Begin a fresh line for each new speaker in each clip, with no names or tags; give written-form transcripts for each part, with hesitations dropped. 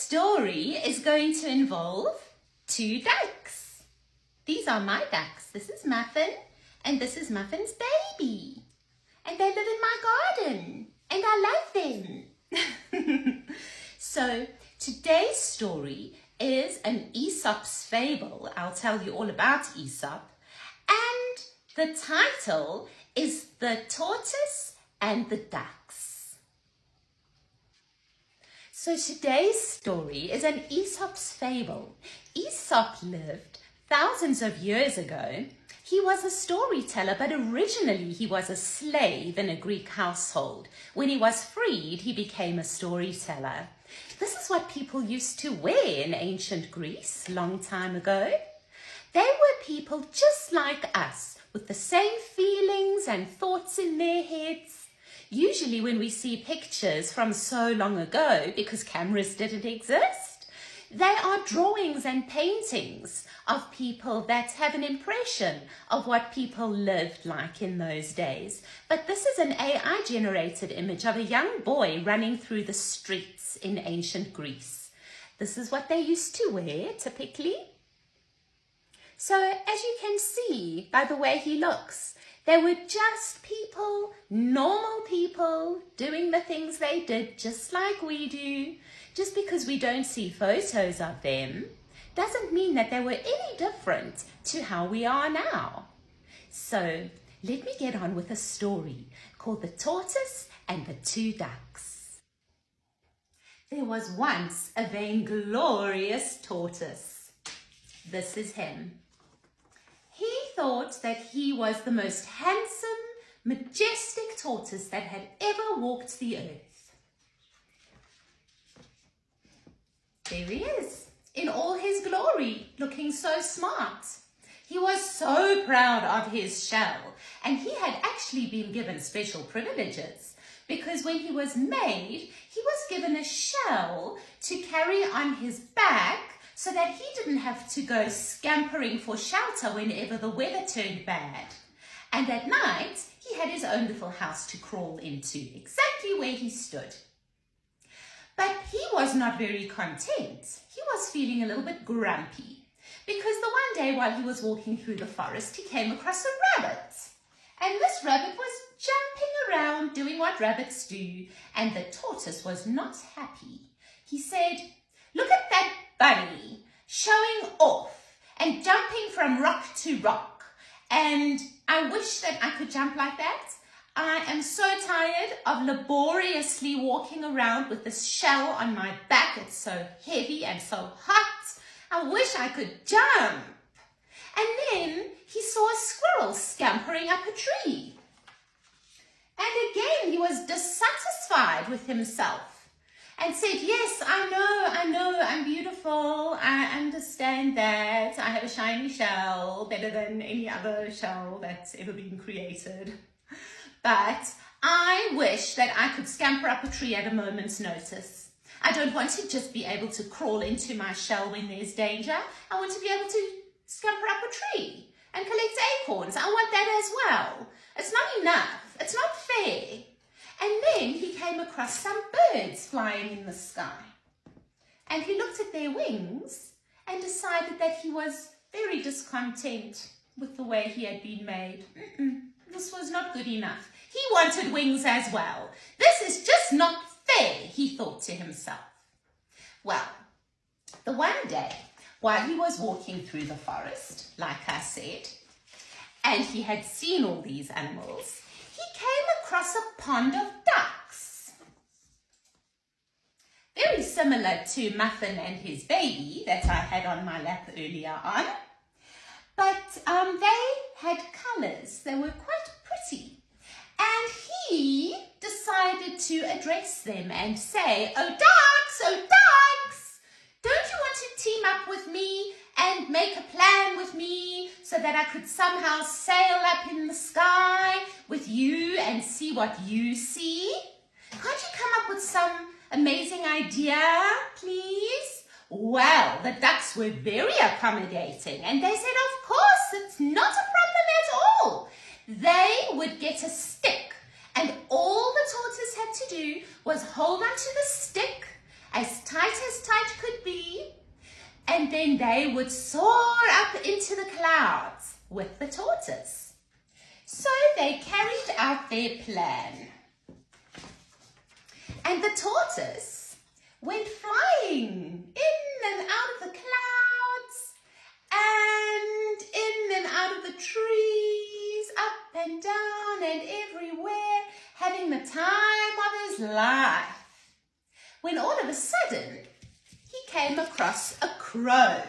story is going to involve two ducks. These are my ducks. This is Muffin and this is Muffin's baby. And they live in my garden and I love them. So today's story is an Aesop's Fable. I'll tell you all about Aesop. And the title is The Tortoise and the Ducks. So today's story is an Aesop's Fable. Aesop lived thousands of years ago. He was a storyteller, but originally he was a slave in a Greek household. When he was freed, he became a storyteller. This is what people used to wear in ancient Greece long time ago. They were people just like us, with the same feelings and thoughts in their heads. Usually when we see pictures from so long ago, because cameras didn't exist, they are drawings and paintings of people that have an impression of what people lived like in those days. But this is an AI-generated image of a young boy running through the streets in ancient Greece. This is what they used to wear, typically. So, as you can see by the way he looks, they were just people, normal people, doing the things they did just like we do. Just because we don't see photos of them doesn't mean that they were any different to how we are now. So, let me get on with a story called The Tortoise and the Two Ducks. There was once a vainglorious tortoise. This is him. He thought that he was the most handsome, majestic tortoise that had ever walked the earth. There he is, in all his glory, looking so smart. He was so proud of his shell, and he had actually been given special privileges, because when he was made, he was given a shell to carry on his back so that he didn't have to go scampering for shelter whenever the weather turned bad. And at night, he had his own little house to crawl into, exactly where he stood. But he was not very content. He was feeling a little bit grumpy, because the one day while he was walking through the forest, he came across a rabbit. And this rabbit was jumping around, doing what rabbits do, and the tortoise was not happy. He said, "Look at that bunny showing off and jumping from rock to rock. And I wish that I could jump like that. I am so tired of laboriously walking around with this shell on my back. It's so heavy and so hot. I wish I could jump." And then he saw a squirrel scampering up a tree. And again, he was dissatisfied with himself and said, "Yes, I know, I'm beautiful. I understand that. I have a shiny shell, better than any other shell that's ever been created. But I wish that I could scamper up a tree at a moment's notice. I don't want to just be able to crawl into my shell when there's danger. I want to be able to scamper up a tree and collect acorns. I want that as well. It's not enough. It's not fair." And then he came across some birds flying in the sky. And he looked at their wings and decided that he was very discontent with the way he had been made. This was not good enough. He wanted wings as well. This is just not fair, he thought to himself. Well, the one day, while he was walking through the forest, like I said, and he had seen all these animals, he came across a pond of ducks. Very similar to Muffin and his baby that I had on my lap earlier on. But they had colours. They were quite pretty. And he decided to address them and say, oh ducks, don't you want to team up with me and make a plan with me so that I could somehow sail up in the sky with you and see what you see? Can't you come up with some amazing idea, please? Well, the ducks were very accommodating and they said, of course, it's not a problem at all. They would get a stick and all the tortoise had to do was hold onto the stick as tight could be, and then they would soar up into the clouds with the tortoise. So they carried out their plan. And the tortoise went flying in and out of the clouds and in and out of the trees, up and down and everywhere, having the time of his life. When all of a sudden, he came across a crow.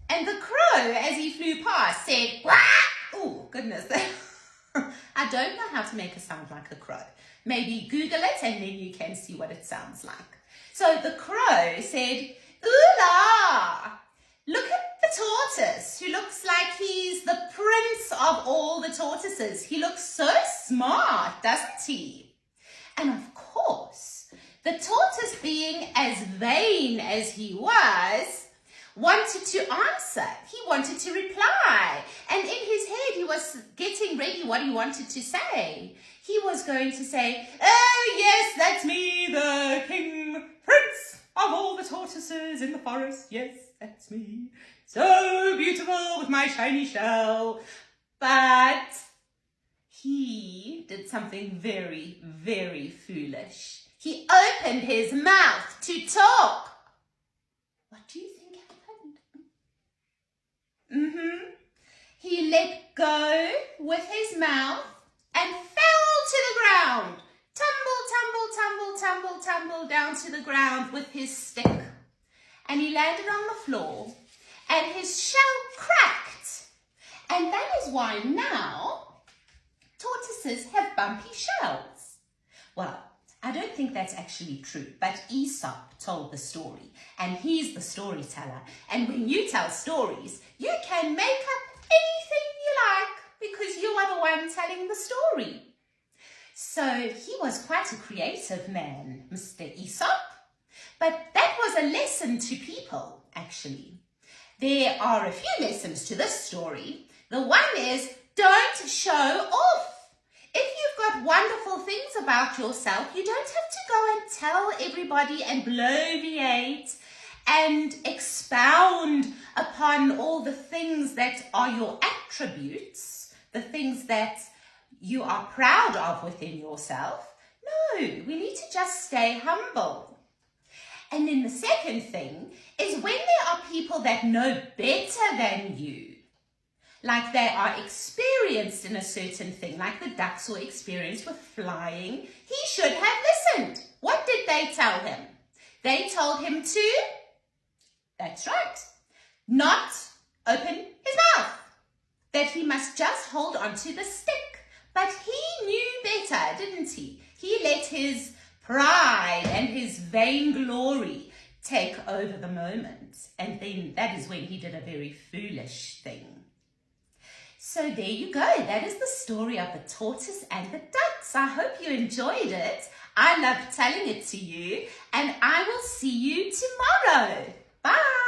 And the crow, as he flew past, said, "Quack!" Oh, goodness. I don't know how to make a sound like a crow. Maybe Google it and then you can see what it sounds like. So the crow said, "Ooh-la! Look at the tortoise, who looks like he's the prince of all the tortoises. He looks so smart, doesn't he?" And of course, the tortoise, being as vain as he was, wanted to answer. He wanted to reply. And in his head, he was getting ready what he wanted to say. He was going to say, "Oh, yes, that's me, the king, prince of all the tortoises in the forest. Yes, that's me. So beautiful with my shiny shell." But he did something very, very foolish. He opened his mouth to talk. What do you think happened? He let go with his mouth and fell to the ground. Tumble, tumble, tumble, tumble, tumble down to the ground with his stick. And he landed on the floor and his shell cracked. And that is why now tortoises have bumpy shells. Well, I don't think that's actually true, but Aesop told the story, and he's the storyteller. And when you tell stories, you can make up anything you like because you are the one telling the story. So he was quite a creative man, Mr. Aesop. But that was a lesson to people, actually. There are a few lessons to this story. The one is, don't show off. If you've got wonderful things about yourself, you don't have to go and tell everybody and bloviate and expound upon all the things that are your attributes, the things that you are proud of within yourself. No, we need to just stay humble. And then the second thing is when there are people that know better than you, like they are experienced in a certain thing, like the ducks were experienced with flying, he should have listened. What did they tell him? They told him to, that's right, not open his mouth, that he must just hold onto the stick. But he knew better, didn't he? He let his pride and his vainglory take over the moment. And then that is when he did a very foolish thing. So there you go. That is the story of the tortoise and the ducks. I hope you enjoyed it. I loved telling it to you, and I will see you tomorrow. Bye.